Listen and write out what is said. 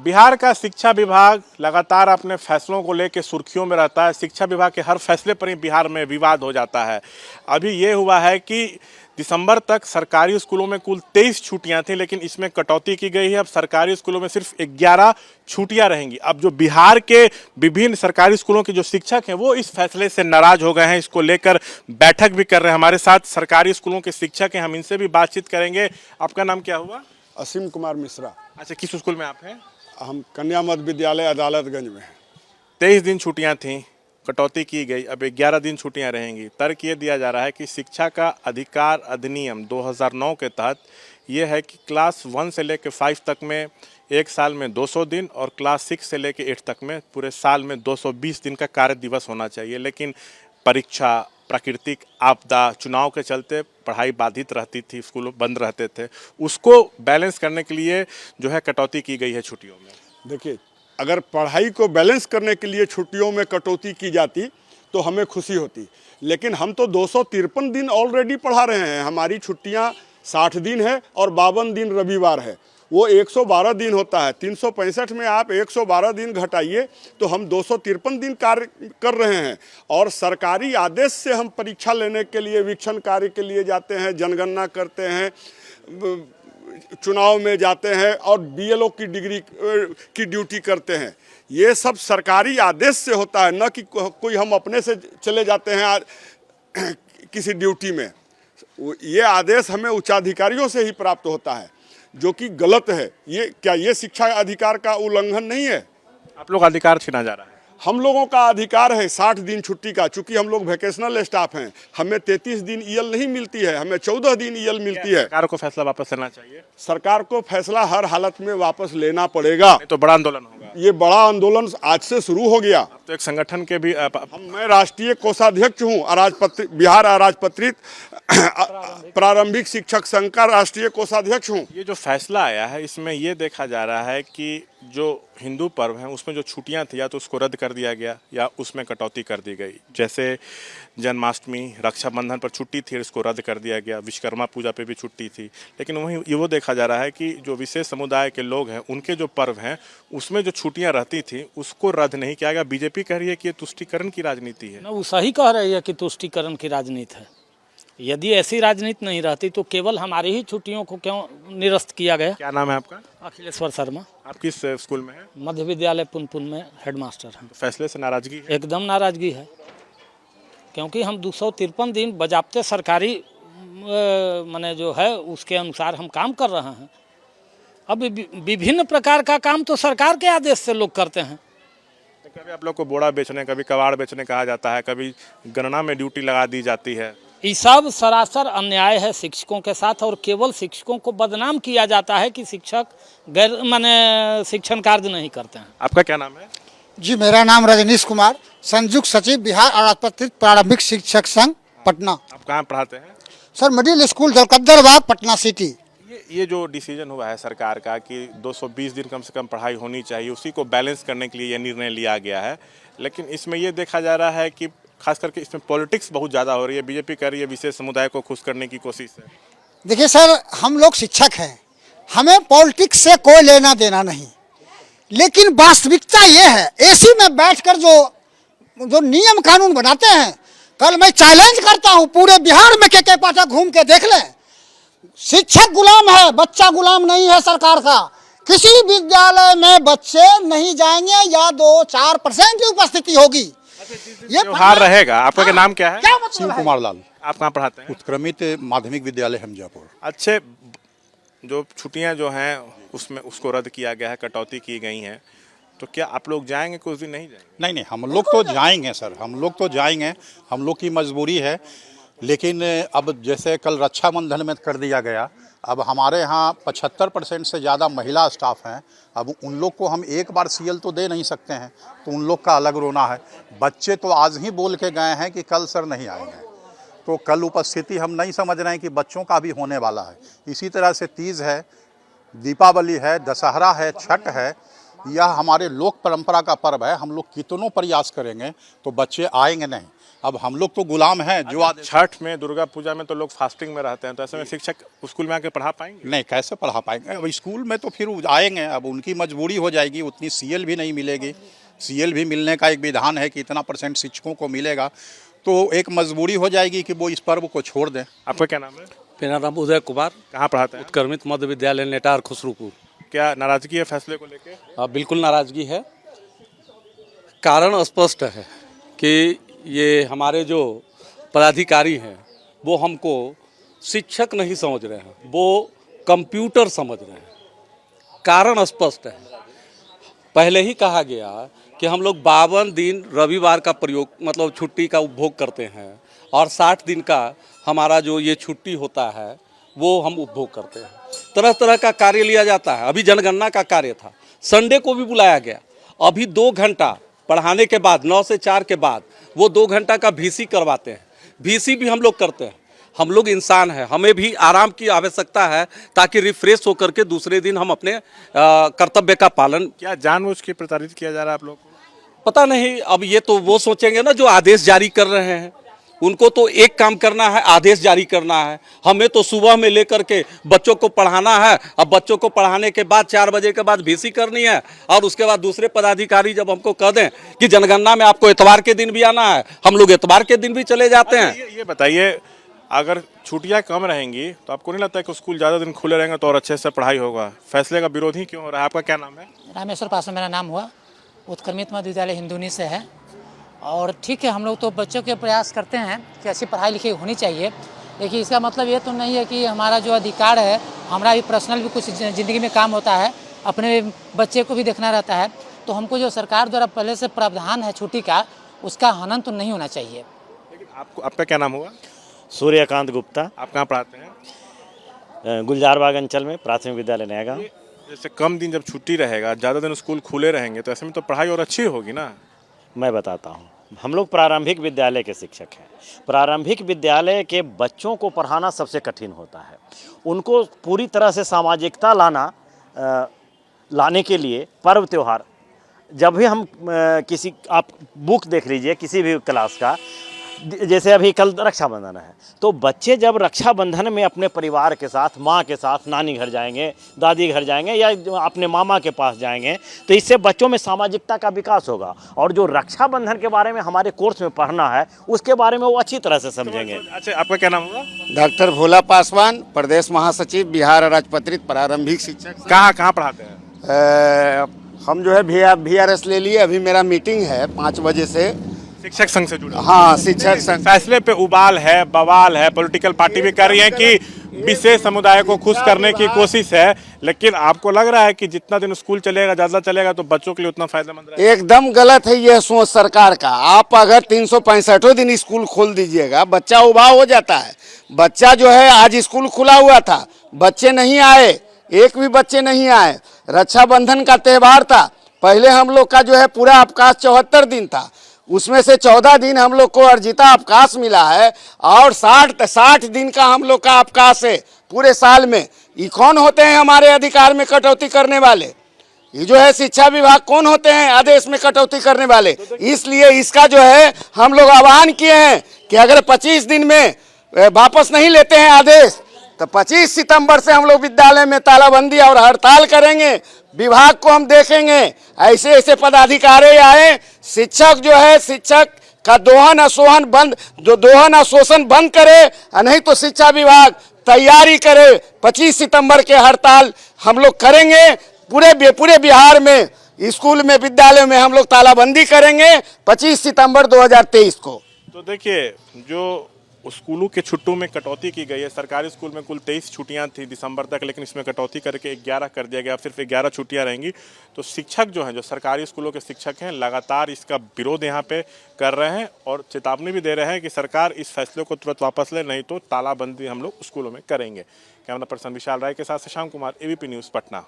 बिहार का शिक्षा विभाग लगातार अपने फैसलों को लेकर सुर्खियों में रहता है। शिक्षा विभाग के हर फैसले पर ही बिहार में विवाद हो जाता है। अभी ये हुआ है कि दिसंबर तक सरकारी स्कूलों में कुल 23 छुट्टियां थी, लेकिन इसमें कटौती की गई है। अब सरकारी स्कूलों में सिर्फ 11 छुट्टियां रहेंगी। अब जो बिहार के विभिन्न सरकारी स्कूलों के जो शिक्षक हैं वो इस फैसले से नाराज हो गए हैं। इसको लेकर बैठक भी कर रहे हैं। हमारे साथ सरकारी स्कूलों के शिक्षक हैं, हम इनसे भी बातचीत करेंगे। आपका नाम क्या हुआ? असीम कुमार मिश्रा। अच्छा, किस स्कूल में आप हैं? हम कन्या मध्य विद्यालय अदालतगंज में हैं। 23 दिन छुट्टियां थीं, कटौती की गई, अब 11 दिन छुट्टियां रहेंगी। तर्क ये दिया जा रहा है कि शिक्षा का अधिकार अधिनियम 2009 के तहत ये है कि क्लास 1 से लेकर 5 तक में एक साल में 200 दिन और क्लास 6 से लेकर 8 तक में पूरे साल में 220 दिन का कार्य दिवस होना चाहिए। लेकिन परीक्षा, प्राकृतिक आपदा, चुनाव के चलते पढ़ाई बाधित रहती थी, स्कूल बंद रहते थे, उसको बैलेंस करने के लिए जो है कटौती की गई है छुट्टियों में। देखिए, अगर पढ़ाई को बैलेंस करने के लिए छुट्टियों में कटौती की जाती तो हमें खुशी होती, लेकिन हम तो 253 दिन ऑलरेडी पढ़ा रहे हैं। हमारी छुट्टियां 60 दिन है और 52 दिन रविवार है, वो 112 दिन होता है। 365 में आप 112 दिन घटाइए तो हम 253 दिन कार्य कर रहे हैं। और सरकारी आदेश से हम परीक्षा लेने के लिए, वीक्षण कार्य के लिए जाते हैं, जनगणना करते हैं, चुनाव में जाते हैं और बीएलओ की डिग्री की ड्यूटी करते हैं। ये सब सरकारी आदेश से होता है, न कि कोई हम अपने से चले जाते हैं किसी ड्यूटी में। ये आदेश हमें उच्चाधिकारियों से ही प्राप्त होता है, जो कि गलत है। ये शिक्षा अधिकार का उल्लंघन नहीं है? आप लोग अधिकार छीना जा रहा है। हम लोगों का अधिकार है 60 दिन छुट्टी का। चूंकि हम लोग वैकेशनल स्टाफ हैं, हमें 33 दिन ईएल नहीं मिलती है, हमें 14 दिन ईएल मिलती है। सरकार को फैसला वापस लेना चाहिए। सरकार को फैसला हर हालत में वापस लेना पड़ेगा। तो बड़ा आंदोलन होगा। ये बड़ा आंदोलन आज से शुरू हो गया। तो एक संगठन के भी मैं राष्ट्रीय कोषाध्यक्ष हूँ, बिहार अराजपत्रित प्रारंभिक शिक्षक संघ का राष्ट्रीय कोषाध्यक्ष हूँ। ये जो फैसला आया है इसमें ये देखा जा रहा है कि जो हिंदू पर्व हैं उसमें जो छुट्टियां थी या तो उसको रद्द कर दिया गया या उसमें कटौती कर दी गई। जैसे जन्माष्टमी, रक्षाबंधन पर छुट्टी थी, इसको रद्द कर दिया गया। विश्वकर्मा पूजा पे भी छुट्टी थी। लेकिन वहीं ये वो देखा जा रहा है कि जो विशेष समुदाय के लोग हैं उनके जो पर्व हैं उसमें जो छुट्टियां रहती थी उसको रद्द नहीं किया गया। बीजेपी कह रही है कि ये तुष्टीकरण की राजनीति है। ना, वो सही कह रही है कि तुष्टीकरण की राजनीति है। यदि ऐसी राजनीति नहीं रहती तो केवल हमारी ही छुट्टियों को क्यों निरस्त किया गया। क्या नाम है आपका? अखिलेश्वर शर्मा। आप किस स्कूल में हैं? मध्य विद्यालय पुनपुन में हेडमास्टर हैं। फैसले से नाराजगी है? एकदम नाराजगी है, क्योंकि हम 253 दिन बजाबते सरकारी माने जो है उसके अनुसार हम काम कर रहे हैं। अब विभिन्न प्रकार का काम तो सरकार के आदेश से लोग करते हैं। कभी आप लोग को बोड़ा बेचने, कभी कबाड़ बेचने कहा जाता है, कभी गणना में ड्यूटी लगा दी जाती है। ये सब सरासर अन्याय है शिक्षकों के साथ, और केवल शिक्षकों को बदनाम किया जाता है कि शिक्षक गैर माने शिक्षण कार्य नहीं करते हैं। आपका क्या नाम है? जी, मेरा नाम रजनीश कुमार, संयुक्त सचिव बिहार अराजपत्रित प्रारंभिक शिक्षक संघ पटना। आप कहाँ पढ़ाते हैं? सर, मिडिल स्कूल दरकद्दरबाग, पटना सिटी। ये जो डिसीजन हुआ है सरकार का कि 220 दिन कम से कम पढ़ाई होनी चाहिए, उसी को बैलेंस करने के लिए ये निर्णय लिया गया है। लेकिन इसमें ये देखा जा रहा है कि खास करके इसमें पॉलिटिक्स बहुत ज़्यादा हो रही है। बीजेपी कर रही है विशेष समुदाय को खुश करने की कोशिश है। देखिए सर, हम लोग शिक्षक हैं, हमें पॉलिटिक्स से कोई लेना देना नहीं, लेकिन वास्तविकता ये है, एसी में बैठकर जो नियम कानून बनाते हैं, कल मैं चैलेंज करता हूं पूरे बिहार में के पाटा घूम के देख लें, शिक्षक गुलाम है, बच्चा गुलाम नहीं है सरकार का। किसी विद्यालय में बच्चे नहीं जाएंगे या 2-4% की उपस्थिति होगी। ये त्योहार रहेगा। आपका क्या नाम क्या है? मतलब कुमार लाल। आप कहाँ पढ़ाते हैं? उत्क्रमित माध्यमिक विद्यालय हमजापुर। अच्छे, जो छुट्टियां जो हैं उसमें उसको रद्द किया गया है, कटौती की गई हैं, तो क्या आप लोग जाएंगे? कुछ दिन नहीं जाएंगे? नहीं, हम लोग तो जाएंगे सर, हम लोग तो जाएंगे, हम लोग की मजबूरी है। लेकिन अब जैसे कल रक्षाबंधन में कर दिया गया, अब हमारे यहाँ 75% से ज़्यादा महिला स्टाफ हैं। अब उन लोग को हम एक बार सीएल तो दे नहीं सकते हैं, तो उन लोग का अलग रोना है। बच्चे तो आज ही बोल के गए हैं कि कल सर नहीं आएंगे, तो कल उपस्थिति हम नहीं समझ रहे हैं कि बच्चों का भी होने वाला है। इसी तरह से तीज है, दीपावली है, दशहरा है, छठ है, यह हमारे लोक परंपरा का पर्व है। हम लोग कितनों प्रयास करेंगे तो बच्चे आएंगे नहीं। अब हम लोग तो गुलाम हैं जो आदेश। छठ में, दुर्गा पूजा में तो लोग फास्टिंग में रहते हैं, तो ऐसे में शिक्षक स्कूल में आके पढ़ा पाएंगे? नहीं, कैसे पढ़ा पाएंगे? अब स्कूल में तो फिर आएंगे, अब उनकी मजबूरी हो जाएगी, उतनी सीएल भी नहीं मिलेगी। सीएल भी मिलने का एक विधान है कि इतना % शिक्षकों को मिलेगा, तो एक मजबूरी हो जाएगी कि वो इस पर्व को छोड़ दें। आपका क्या नाम है? मेरा नाम उदय कुमार, कहाँ पढ़ाते हैं? उत्क्रमित मध्य विद्यालय नेटार खुसरूपुर। क्या नाराजगी है फैसले को लेके? बिल्कुल नाराजगी है। कारण स्पष्ट है कि ये हमारे जो पदाधिकारी हैं वो हमको शिक्षक नहीं समझ रहे हैं, वो कंप्यूटर समझ रहे हैं। कारण स्पष्ट है। पहले ही कहा गया कि हम लोग 52 दिन रविवार का प्रयोग मतलब छुट्टी का उपभोग करते हैं और 60 दिन का हमारा जो ये छुट्टी होता है वो हम उपभोग करते हैं। तरह तरह का कार्य लिया जाता है। अभी जनगणना का कार्य था, संडे को भी बुलाया गया। अभी 2 घंटा पढ़ाने के बाद 9 से 4 के बाद वो 2 घंटा का VC करवाते हैं। VC भी हम लोग करते हैं। हम लोग इंसान हैं, हमें भी आराम की आवश्यकता है ताकि रिफ्रेश होकर के दूसरे दिन हम अपने कर्तव्य का पालन। क्या जानबूझ के प्रताड़ित किया जा रहा है आप लोगों को? पता नहीं, अब ये तो वो सोचेंगे ना जो आदेश जारी कर रहे हैं। उनको तो एक काम करना है, आदेश जारी करना है। हमें तो सुबह में लेकर के बच्चों को पढ़ाना है। अब बच्चों को पढ़ाने के बाद 4 बजे के बाद VC करनी है और उसके बाद दूसरे पदाधिकारी जब हमको कह दें कि जनगणना में आपको इतवार के दिन भी आना है, हम लोग इतवार के दिन भी चले जाते हैं। ये बताइए, अगर छुट्टियां कम रहेंगी तो आपको नहीं लगता कि स्कूल ज़्यादा दिन खुले रहेंगे तो और अच्छे से पढ़ाई होगा? फैसले का विरोध ही क्यों हो रहा है? आपका क्या नाम है? रामेश्वर पासवान मेरा नाम हुआ, उत्क्रमित मध्य विद्यालय हिंदूनी से है। और ठीक है, हम लोग तो बच्चों के प्रयास करते हैं कि अच्छी पढ़ाई लिखाई होनी चाहिए, लेकिन इसका मतलब ये तो नहीं है कि हमारा जो अधिकार है, हमारा भी पर्सनल भी कुछ ज़िंदगी में काम होता है, अपने बच्चे को भी देखना रहता है। तो हमको जो सरकार द्वारा पहले से प्रावधान है छुट्टी का, उसका हनन तो नहीं होना चाहिए। लेकिन आपका क्या नाम हुआ? सूर्यकांत गुप्ता। आप कहाँ पढ़ाते हैं? गुलजारबाग अंचल में प्राथमिक विद्यालय नया गाँव। जैसे कम दिन जब छुट्टी रहेगा, ज़्यादा दिन स्कूल खुले रहेंगे, तो ऐसे में तो पढ़ाई और अच्छी होगी ना? मैं बताता हूँ, हम लोग प्रारंभिक विद्यालय के शिक्षक हैं। प्रारंभिक विद्यालय के बच्चों को पढ़ाना सबसे कठिन होता है। उनको पूरी तरह से सामाजिकता लाने के लिए पर्व त्यौहार, जब भी हम किसी, आप बुक देख लीजिए किसी भी क्लास का, जैसे अभी कल रक्षाबंधन है, तो बच्चे जब रक्षाबंधन में अपने परिवार के साथ, माँ के साथ नानी घर जाएंगे, दादी घर जाएंगे या अपने मामा के पास जाएंगे, तो इससे बच्चों में सामाजिकता का विकास होगा। और जो रक्षाबंधन के बारे में हमारे कोर्स में पढ़ना है, उसके बारे में वो अच्छी तरह से समझेंगे। अच्छा, आपका क्या नाम होगा? डॉक्टर भोला पासवान, प्रदेश महासचिव, बिहार राजपत्रित प्रारंभिक शिक्षक। कहाँ पढ़ाते हैं? हम जो है VRS ले लिए। अभी मेरा मीटिंग है 5 बजे से, शिक्षक संघ से जुड़ा? हाँ, शिक्षक संघ। फैसले पे उबाल है, बवाल है, पॉलिटिकल पार्टी भी कर रही है कि विशेष समुदाय को खुश करने की कोशिश है, लेकिन आपको लग रहा है कि जितना दिन स्कूल चलेगा, ज़्यादा चलेगा, तो बच्चों के लिए उतना फायदेमंद रहेगा? एकदम गलत है यह सोच सरकार का। आप अगर 365 दिन स्कूल खोल दीजिएगा, बच्चा उबाऊ हो जाता है। बच्चा जो है, आज स्कूल खुला हुआ था, बच्चे नहीं आए, एक भी बच्चे नहीं आए। रक्षाबंधन का त्यौहार था, पहले हम लोग का जो है पूरा अवकाश 74 दिन था, उसमें से 14 दिन हम लोग को अर्जिता अवकाश मिला है और 60 दिन का हम लोग का अवकाश है पूरे साल में। ये कौन होते हैं हमारे अधिकार में कटौती करने वाले? ये जो है शिक्षा विभाग कौन होते हैं आदेश में कटौती करने वाले? इसलिए इसका जो है हम लोग आह्वान किए हैं कि अगर 25 दिन में वापस नहीं लेते हैं आदेश, तो 25 सितंबर से हम लोग विद्यालय में तालाबंदी और हड़ताल करेंगे। विभाग को हम देखेंगे, ऐसे ऐसे पदाधिकारी आए, शिक्षक जो है, शिक्षक का दोहन अशोहन बंद, जो दोहन अशोषण बंद करे, नहीं तो शिक्षा विभाग तैयारी करे। 25 सितंबर के हड़ताल हम लोग करेंगे। पूरे बिहार में स्कूल में, विद्यालय में हम लोग तालाबंदी करेंगे 25 सितंबर 2023 को। तो देखिए, जो स्कूलों के छुट्टियों में कटौती की गई है, सरकारी स्कूल में कुल 23 छुट्टियां थी दिसंबर तक, लेकिन इसमें कटौती करके 11 कर दिया गया, सिर्फ 11 छुट्टियां रहेंगी। तो शिक्षक जो हैं, जो सरकारी स्कूलों के शिक्षक हैं, लगातार इसका विरोध यहाँ पे कर रहे हैं और चेतावनी भी दे रहे हैं कि सरकार इस फैसले को तुरंत वापस ले, नहीं तो तालाबंदी हम लोग स्कूलों में करेंगे। कैमरा पर्सन विशाल राय के साथ शशांक कुमार, ABP न्यूज़, पटना।